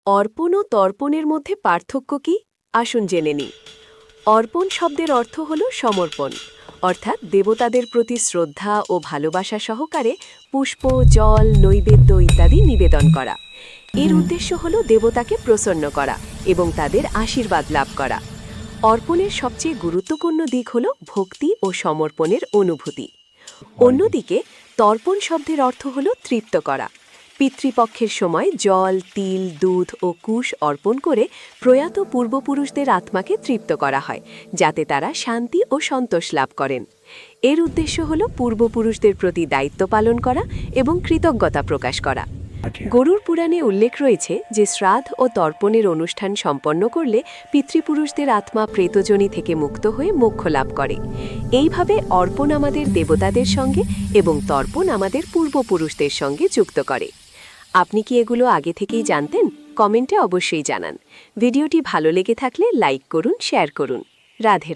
অর্পণ ও তর্পণের মধ্যে পার্থক্য কি আসুন জেনে নিই। অর্পণ শব্দের অর্থ হল সমর্পণ, অর্থাৎ দেবতাদের প্রতি শ্রদ্ধা ও ভালোবাসা সহকারে পুষ্প, জল, নৈবেদ্য ইত্যাদি নিবেদন করা। এর উদ্দেশ্য হল দেবতাকে প্রসন্ন করা এবং তাদের আশীর্বাদ লাভ করা। অর্পণের সবচেয়ে গুরুত্বপূর্ণ দিক হল ভক্তি ও সমর্পণের অনুভূতি। অন্যদিকে তর্পণ শব্দের অর্থ হল তৃপ্ত করা। পিতৃপক্ষের সময় জল, তিল, দুধ ও কুশ অর্পণ করে প্রয়াত পূর্বপুরুষদের আত্মাকে তৃপ্ত করা হয়, যাতে তারা শান্তি ও সন্তোষ লাভ করেন। এর উদ্দেশ্য হল পূর্বপুরুষদের প্রতি দায়িত্ব পালন করা এবং কৃতজ্ঞতা প্রকাশ করা। গরুড় পুরাণে উল্লেখ রয়েছে যে শ্রাদ্ধ ও তর্পণের অনুষ্ঠান সম্পন্ন করলে পিতৃপুরুষদের আত্মা প্রেতজনি থেকে মুক্ত হয়ে মোক্ষ লাভ করে। এইভাবে অর্পণ আমাদের দেবতাদের সঙ্গে এবং তর্পণ আমাদের পূর্বপুরুষদের সঙ্গে যুক্ত করে। আপনি কি এগুলো আগে থেকেই জানতেন? কমেন্টে অবশ্যই জানান। ভিডিওটি ভালো লেগে থাকলে লাইক করুন, শেয়ার করুন। রাধে।